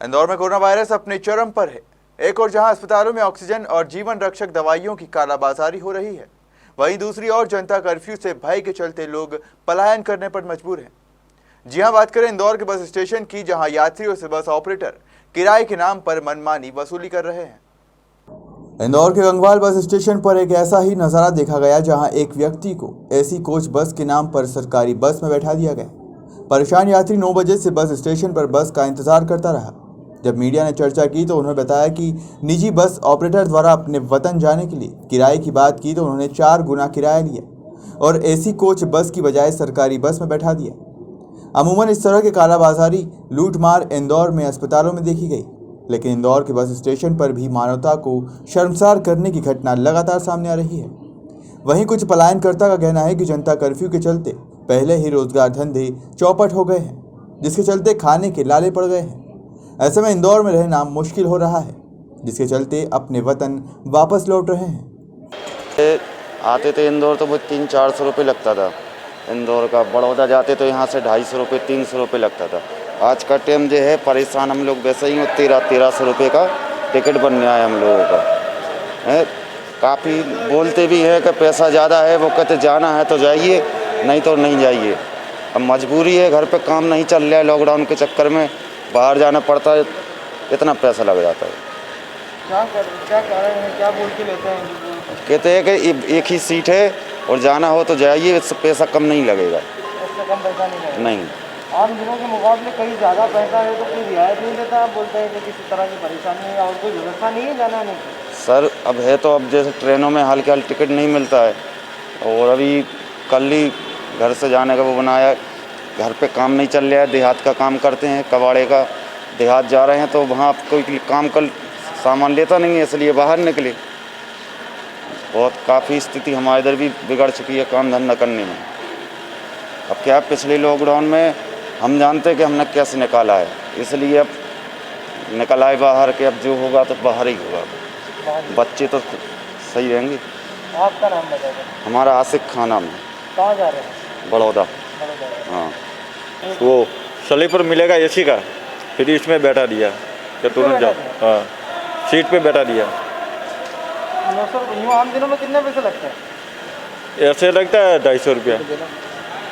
इंदौर में corona virus अपने चरम पर है। एक और जहां अस्पतालों में ऑक्सीजन और जीवन रक्षक दवाइयों की कालाबाजारी हो रही है, वहीं दूसरी ओर जनता कर्फ्यू से भय के चलते लोग पलायन करने पर मजबूर हैं। जी हां, बात करें इंदौर के बस स्टेशन की, जहां यात्रियों से बस ऑपरेटर किराए के नाम पर मनमानी वसूली कर रहे हैं। इंदौर के गंगवाल बस स्टेशन पर एक ऐसा ही नज़ारा देखा गया, जहां एक व्यक्ति को एसी कोच बस के नाम पर सरकारी बस में बैठा दिया गया। परेशान यात्री 9 बजे से बस स्टेशन पर बस का इंतजार करता रहा। जब मीडिया ने चर्चा की तो उन्होंने बताया कि निजी बस ऑपरेटर द्वारा अपने वतन जाने के लिए किराए की बात की तो उन्होंने 4 गुना किराया लिया और एसी कोच बस की बजाय सरकारी बस में बैठा दिया। अमूमन इस तरह की कालाबाजारी, लूटमार इंदौर में अस्पतालों में देखी गई, लेकिन इंदौर के बस स्टेशन पर भी मानवता को शर्मसार करने की घटना लगातार सामने आ रही है। वहीं कुछ पलायनकर्ता का कहना है कि जनता कर्फ्यू के चलते पहले ही रोजगार धंधे चौपट हो गए हैं, जिसके चलते खाने के लाले पड़ गए हैं। ऐसे में इंदौर में रहना मुश्किल हो रहा है, जिसके चलते अपने वतन वापस लौट रहे हैं। आते थे इंदौर तो वो 300-400 रुपये लगता था। इंदौर का बड़ौदा जाते तो यहाँ से 250 रुपये 300 रुपये लगता था। आज का टाइम जो है परेशान हम लोग वैसे ही 1300 रुपये का टिकट बन गया है हम लोगों का है। काफ़ी बोलते भी हैं कि पैसा ज़्यादा है, वो कहते जाना है तो जाइए, नहीं तो नहीं जाइए। अब मजबूरी है, घर पे काम नहीं चल रहा है, लॉकडाउन के चक्कर में बाहर जाना पड़ता है, इतना पैसा लग जाता है। क्या कारण है, क्या बोल के लेते हैं? कहते हैं कि एक ही सीट है और जाना हो तो जाइए, इससे पैसा कम नहीं लगेगा। इससे कम पैसा नहीं लगेगा? नहीं। आम दिनों के मुकाबले कहीं ज़्यादा पैसा है तो कोई रियायत नहीं देता। आप बोलते हैं कि किसी तरह की परेशानी है और कोई व्यवस्था नहीं है जाना आने की? सर अब है तो अब जैसे ट्रेनों में हाल के हाल टिकट नहीं मिलता है, और अभी कल ही घर से जाने का वो बनाया, घर पे काम नहीं चल रहा है, देहात का काम करते हैं, कबाड़े का, देहात जा रहे हैं तो वहाँ कोई काम कल सामान लेता नहीं है, इसलिए बाहर निकले। बहुत काफ़ी स्थिति हमारे इधर भी बिगड़ चुकी है काम धंधा करने में। अब क्या पिछले लॉकडाउन में हम जानते कि हमने कैसे निकाला है, इसलिए अब निकल आए बाहर के, अब जो होगा तो बाहर ही होगा। बच्चे तो सही रहेंगे। आपका नाम बताइए। हमारा आशिक खाना में। कहाँ जा रहे हैं? बड़ौदा। हाँ, वो स्लीपर मिलेगा एसी का, फिर इसमें बैठा दिया कि तुरंत जाओ। हाँ, सीट पे बैठा दिया। 900 यूँ आम दिनों में कितने पैसे लगते हैं? ऐसे लगता है 250 रुपया।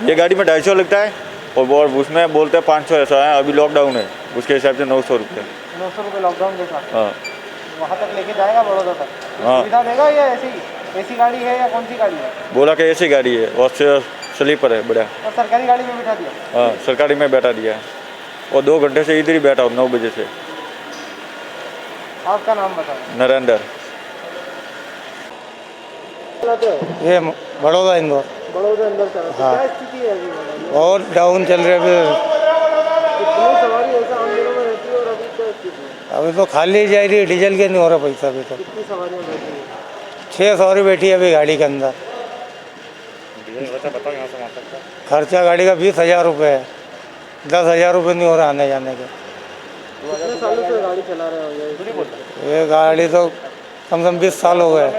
ये गाड़ी में 250 लगता है और उसमें बोलते हैं 500 ऐसा है। अभी लॉकडाउन है, उसके हिसाब से 900 रुपया। 900 रुपये लॉकडाउन जैसा? हाँ। वहाँ तक लेके जाएगा बड़ौदा तक? हाँ। सुविधा देगा या ऐसी गाड़ी है या कौन सी गाड़ी है? बोला कि ऐसी गाड़ी है और स्लीपर है बढ़िया। और सरकारी गाड़ी में बिठा दिया? हाँ, सरकारी में बैठा दिया और 2 घंटे से इधर ही बैठा हूँ, 9 बजे से। आपका नाम बताओ। नरेंद्र। ये बड़ौदा इंदौर। बड़ौदा इंदौर से। हाँ। क्या स्थिति है अभी? और डाउन चल रहे अभी। कितनी सवारी ऐसा आम दिनों में रहती है और अभी क्या स्थिति है? अभी तो खाली जा रही है, डीजल के नहीं हो रहा पैसा अभी तो। कितनी सवारियाँ बैठी है? 6 सवारी बैठी है अभी गाड़ी के अंदर। खर्चा गाड़ी का 20,000 रुपये है, 10,000 रुपये नहीं हो रहा आने जाने के। कितने सालों से गाड़ी चला रहे हो? ये गाड़ी तो कम से कम 20 साल हो गए।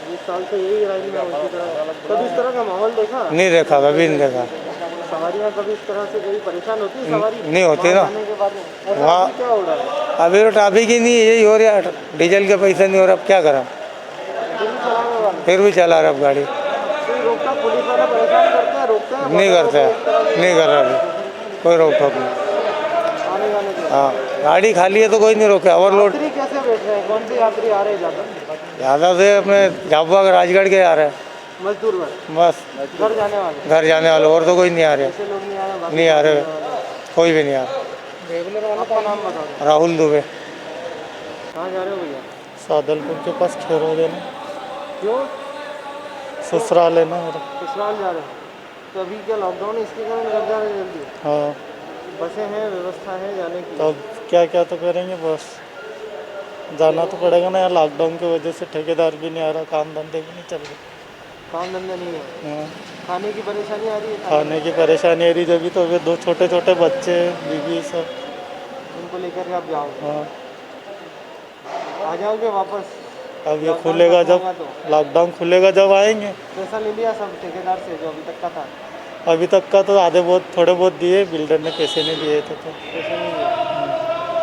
20 साल से यही राइड में उसी तरह। कभी इस तरह का माहौल देखा? नहीं देखा, कभी नहीं देखा। सवारियाँ कभी इस तरह से कोई परेशान होती है? सवारी नहीं होती ना। के बाद में वहाँ क्या हो रहा है? अभी तो ट्रैफिक ही नहीं है, यही हो रहा है, डीजल के पैसे नहीं हो रहा, अब क्या करा। फिर भी चला रहा अब गाड़ी। रोकता पुलिस वाला परेशान करते हैं? रोकते हैं? नहीं करते हैं, नहीं कर रहा अभी कोई रोक टोक नहीं। आने जाने के? हाँ, गाड़ी खाली है तो कोई नहीं रोके। ओवरलोड। यात्री कैसे बैठ रहे हैं? कौन से यात्री आ रहे हैं ज़्यादा से अपने झाबुआ राजगढ़ के आ रहे हैं मजदूर वर्ग? बस घर जाने वाले? घर जाने वाले, और तो कोई नहीं आ रहे। ऐसे लोग नहीं आ रहे? बाकी नहीं आ रहे, कोई भी नहीं आ रेगुलर वाला का नाम बता दो। रहा। राहुल दुबे। कहाँ जा रहे हो भैया? सादलपुर के पास खेरो देना, क्यों? ससुराल है ना मेरा। ससुराल जा रहे हो तो अभी क्या लॉकडाउन है, इसके कारण घर जा रहे हैं जल्दी? हाँ, बसें हैं, व्यवस्था है जाने की? तो क्या क्या तो करेंगे, बस जाना तो पड़ेगा ना यार। लॉकडाउन की वजह से ठेकेदार भी नहीं आ रहा, काम धंधे भी नहीं चल रहे। काम धंधा नहीं है? हाँ, खाने की परेशानी आ रही है? खाने की परेशानी आ रही जब भी, तो वे 2 छोटे छोटे बच्चे, बीवी सब, उनको लेकर के आप जाओगे? हाँ। आ जाओगे वापस? अब ये खुलेगा जब, लॉकडाउन खुलेगा जब आएंगे। पैसा ले लिया सब ठेकेदार से जो अभी तक का था? अभी तक का तो आधे बहुत थोड़े बहुत दिए, बिल्डर ने पैसे नहीं दिए थे तो। पैसे नहीं दिए?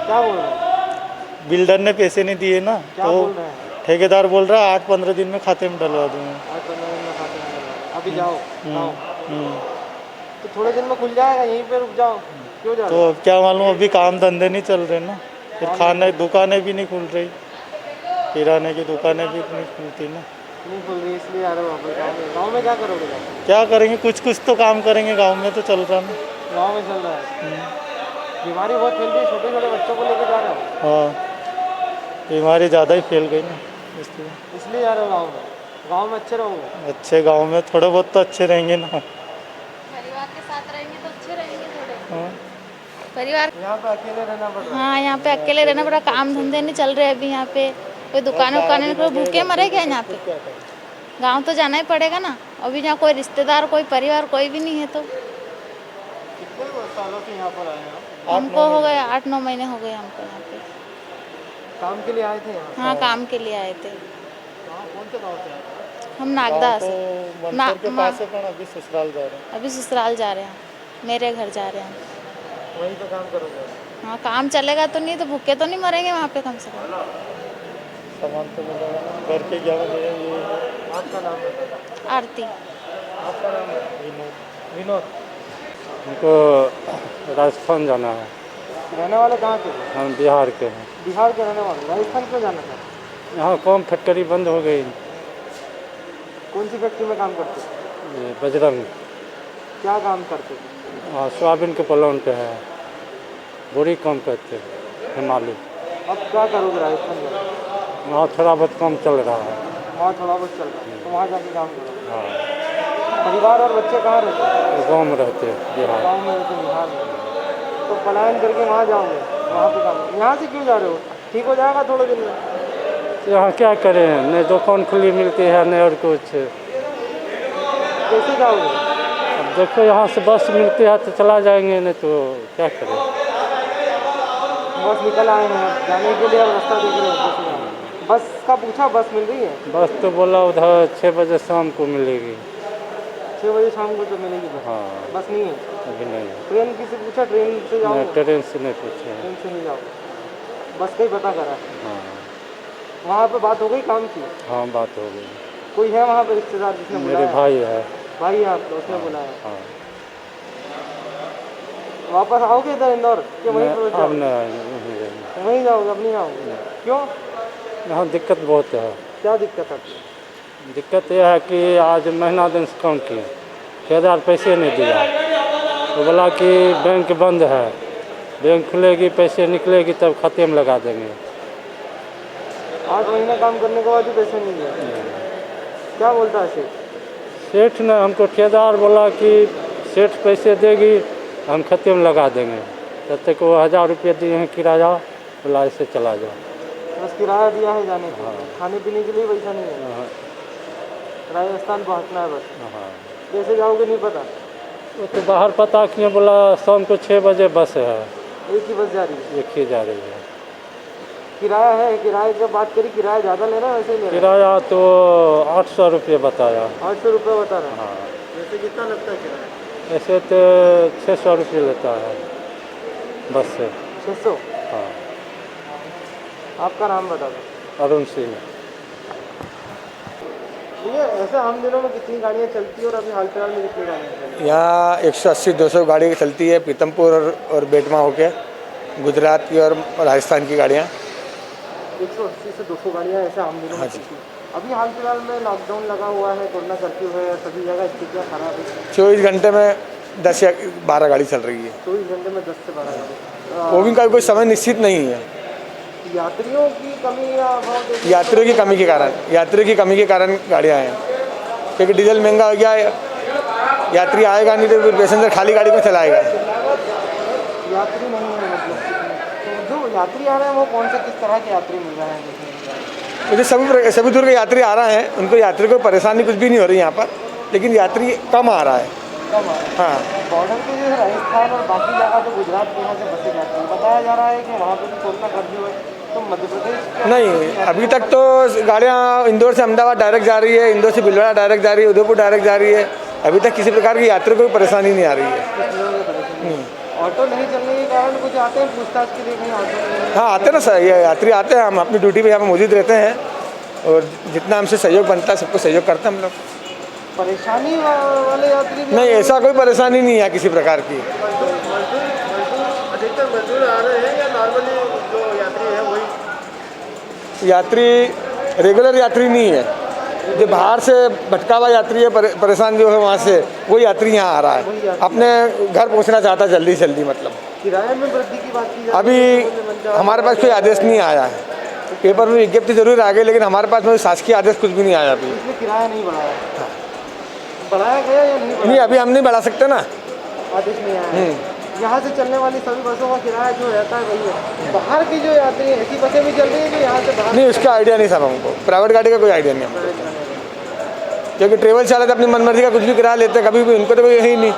क्या बोल रहे हैं? बिल्डर ने पैसे नहीं दिए ना, क्या तो बोल रहे हैं? ठेकेदार बोल रहा है 8-15 दिन में खाते में डलवा दूंगा। आज 15 दिन में खाते में डलवा। अभी जाओ गाँव। हम्म। तो थोड़े दिन में खुल जाएगा, यहीं पे रुक जाओ। क्यों जा रहे तो क्या मालूम, अभी काम धंधे नहीं चल रहे ना, फिर खाने दुकानें भी नहीं खुल रही, किराने की दुकानें भी नहीं खुलती ना। नहीं खुल रही इसलिए आ रहे हो वापस गाँव में। गाँव में क्या करोगे जाके? क्या करेंगे, कुछ कुछ तो काम करेंगे, गांव में तो चल रहा ना। गाँव में चल रहा है। बीमारी बहुत फैल रही है, छोटे छोटे बच्चों को लेके जा रहे हो? हाँ, बीमारी ज़्यादा ही फैल गई ना, इसलिए। इसलिए जा रहे हो गाँव में? गाँव में अच्छे रहोगे? अच्छे गांव में थोड़े बहुत तो अच्छे रहेंगे ना। परिवार के साथ रहेंगे तो अच्छे रहेंगे थोड़े। हाँ। परिवार, यहाँ पे अकेले रहना पड़ रहा है। हाँ यहाँ पे अकेले रहना पड़ा, काम धंधे नहीं चल रहे अभी यहाँ पे, कोई दुकानें उकानें, कोई भूखे मरे क्या यहाँ पे। गांव तो जाना ही पड़ेगा ना, अभी यहाँ कोई रिश्तेदार, कोई परिवार, कोई भी नहीं है। तो कितने सालों से यहाँ पर आए हैं आप? हमको हो गए 8-9 महीने हो गए हमको यहाँ पे। काम के लिए आए थे यहाँ? हाँ काम के लिए आए थे। कौन से गाँव से आए थे? हम नागदा तो से। मंदिर के पास है, पर अभी ससुराल जा रहे हैं। अभी ससुराल जा रहे हैं, मेरे घर जा रहे हैं। वहीं पे काम करोगे? हाँ काम चलेगा तो नहीं तो भूखे तो नहीं मरेंगे वहाँ पे कम से कम। सामान तो मिलेगा ना, घर के क्या बनेगा ये। आपका नाम बताओ। आरती। आपका नाम है? विनोद। हमको राजस्थान जाना है। रहने वाले कहाँ के थे? हम बिहार के हैं। बिहार के रहने वाले, राजस्थान क्यों जाना था? यहाँ कौन फैक्ट्री बंद हो गई, कौन सी फैक्ट्री में काम करते थे? ये बजरंग। क्या काम करते थे? हाँ, सोयाबीन के प्लांट है, बुरी काम करते हैं, हिमालय। अब क्या करोगे राजस्थान जाकर? वहाँ थोड़ा बहुत काम चल रहा है। वहाँ थोड़ा बहुत चल रहा है तो वहाँ जाके काम करोगे। हाँ, परिवार और बच्चे कहाँ रहते हैं? गाँव में रहते हैं बिहार। गाँव में रहते हैं, बिहार में। तो पलायन करके वहाँ जाओगे, वहाँ पे काम। यहाँ से क्यों जा रहे हो? ठीक हो जाएगा थोड़े दिन में। तो यहाँ क्या करें, नहीं दुकान खुली मिलती है नहीं और कुछ। कैसे जाओगे? अब देखो यहाँ से बस मिलती है तो चला जाएंगे, नहीं तो क्या करें। बस निकल आए हैं जाने के लिए और रास्ता देख रहे हो कैसे जाओगे? बस का पूछा, बस मिल रही है? बस तो बोला उधर 6 बजे शाम को मिलेगी। 6 बजे शाम को तो मिलेगी बस। हाँ, बस नहीं है? अभी नहीं। ट्रेन किसी पूछा, ट्रेन से जाओगे? नहीं, ट्रेन से नहीं पूछे। ट्रेन से नहीं जाओगे, बस का ही पता करा। हाँ वहाँ पे बात हो गई काम की? हाँ, बात हो गई। कोई है वहाँ पे रिश्तेदार जिसने मेरे बुलाया? भाई है। भाई है आपका, उसने बुलाया। हाँ, वापस आओगे इधर इंदौर कि वहीं पर अब जाओगे? नहीं आएंगे। वहीं जाओगे, अब नहीं आओगे? क्यों? यहाँ दिक्कत बहुत है। क्या दिक्कत आती है? दिक्कत यह है कि आज महीना दिन से काम किए, ठेकेदार पैसे नहीं दिया, तो बोला कि बैंक बंद है, बैंक खुलेगी पैसे निकलेगी तब खाते में लगा देंगे। 8 महीने काम करने के बाद भी पैसे नहीं दिए? क्या बोलता है सेठ? सेठ ने हमको, ठेकेदार बोला कि सेठ पैसे देगी हम खाते में लगा देंगे, तब तक वो 1000 रुपये दिए हैं किराया, बोला ऐसे चला जाओ। बस किराया दिया है जाने का, हाँ। खाने पीने के लिए पैसा नहीं है? हाँ, राजस्थान पहुँचना है बस। हाँ। कैसे जाओगे नहीं पता? वो तो बाहर पता किए, बोला शाम को 6 बजे बस है, एक ही बस जा रही है? एक ही जा रही है। किराया है? किराए की बात करी, किराया ज़्यादा ले रहा है वैसे ही ले रहा है? किराया तो 800 रुपये बताया। 800 रुपये बता रहा है? हाँ, वैसे कितना लगता है किराया? ऐसे तो 600 रुपये लेता है बस से। 600? हाँ, आपका नाम बता दो। अरुण सिंह। ये ऐसे हम दिनों में कितनी गाड़ियाँ चलती है और अभी हाल फिलहाल में कितनी गाड़ियाँ चलती है? यहाँ 180-200 गाड़ी चलती है, पीतमपुर और बेटमा होके, गुजरात की और राजस्थान की गाड़ियाँ। 180 से 200 गाड़ियाँ ऐसे हम दिनों में हाँ जी। चलती है। अभी हाल फिलहाल में लॉकडाउन लगा हुआ है, कोरोना कर्फ्यू है, सभी जगह स्थितियाँ खराब है। 24 घंटे में 10 या 12 गाड़ी चल रही है। 24 घंटे में 10 से 12 गाड़ी। वो भी का कोई समय निश्चित नहीं है। यात्रियों की कमी या अभाव? यात्रियों की कमी के कारण गाड़ियाँ हैं, क्योंकि डीजल महंगा हो गया है। यात्री आएगा नहीं तो फिर पैसेंजर खाली गाड़ी में चलाएगा। यात्री नहीं है मतलब? तो जो यात्री आ रहे हैं वो कौन से किस तरह के यात्री मिल रहे हैं देखने को? मुझे सभी दूर के यात्री आ रहे हैं, उनको यात्री को परेशानी कुछ भी नहीं हो रही यहाँ पर, लेकिन यात्री कम आ रहा है। कम आ रहे हैं? हाँ, बॉर्डर पे जो राजस्थान और बाकी जगह तो गुजरात के यहाँ से बसें जाती हैं, बताया जा रहा है कि वहाँ पे भी कोरोना कर्फ्यू है, तो मध्य प्रदेश नहीं, अभी तक तो गाड़ियाँ इंदौर से अहमदाबाद डायरेक्ट जा रही है, इंदौर से भीलवाड़ा डायरेक्ट जा रही है, उदयपुर डायरेक्ट जा रही है। अभी तक किसी प्रकार की यात्री को कोई परेशानी नहीं आ रही है। ऑटो नहीं चलने के कारण कुछ आते हैं पूछताछ के लिए, कहीं ऑटो नहीं है हाँ आते ना सर, ये यात्री आते हैं, हम अपनी ड्यूटी पे यहाँ पे मौजूद रहते हैं और जितना हमसे सहयोग बनता है सबको सहयोग करते हैं हम लोग। परेशानी वाले यात्री भी नहीं, ऐसा कोई परेशानी नहीं है किसी प्रकार की। अधिकतर मजदूर आ रहे हैं या नॉर्मली जो यात्री है वही? यात्री रेगुलर यात्री नहीं है, जो बाहर से भटका हुआ यात्री है, परेशान जो है वहाँ से, वो यात्री यहाँ आ रहा है, अपने घर पहुँचना चाहता है जल्दी जल्दी। मतलब किराए में वृद्धि की बात की जाए अभी हमारे पास कोई आदेश नहीं आया है, पेपर में विज्ञप्ति जरूर आ गई, लेकिन हमारे पास में शासकीय आदेश कुछ भी नहीं आया अभी। इसमें किराया नहीं बढ़ाया, बढ़ाया गया या नहीं? नहीं, अभी हम नहीं बढ़ा सकते ना, आदेश नहीं आया। यहाँ से चलने वाली सभी बसों का किराया जो रहता है वही है। बाहर की जो यात्री है ऐसी बसें भी चल रही है कि यहाँ से बाहर? नहीं, उसका आइडिया नहीं साहब हमको, प्राइवेट गाड़ी का कोई आइडिया नहीं हमको, क्योंकि ट्रेवल चालक अपनी मनमर्जी का कुछ भी किराया लेते हैं, कभी भी उनको तो कोई यही नहीं।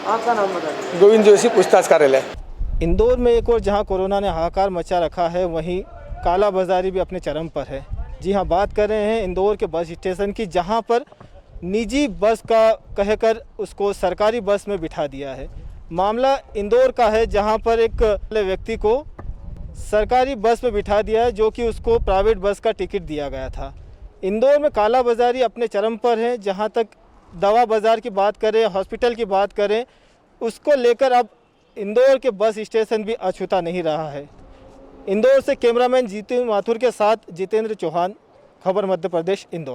आपका नाम बताइए। गोविंद जोशी, पूछताछ कार्यालय। इंदौर में एक और जहां कोरोना ने हाहाकार मचा रखा है, वहीं काला बाजारी भी अपने चरम पर है। जी हां, बात कर रहे हैं इंदौर के बस स्टेशन की, जहां पर निजी बस का कहकर उसको सरकारी बस में बिठा दिया है। मामला इंदौर का है, जहां पर एक व्यक्ति को सरकारी बस में बिठा दिया है, जो कि उसको प्राइवेट बस का टिकट दिया गया था। इंदौर में काला बाजारी अपने चरम पर है। जहां तक दवा बाज़ार की बात करें, हॉस्पिटल की बात करें, उसको लेकर अब इंदौर के बस स्टेशन भी अछूता नहीं रहा है। इंदौर से कैमरामैन जीतू माथुर के साथ जितेंद्र चौहान, खबर मध्य प्रदेश, इंदौर।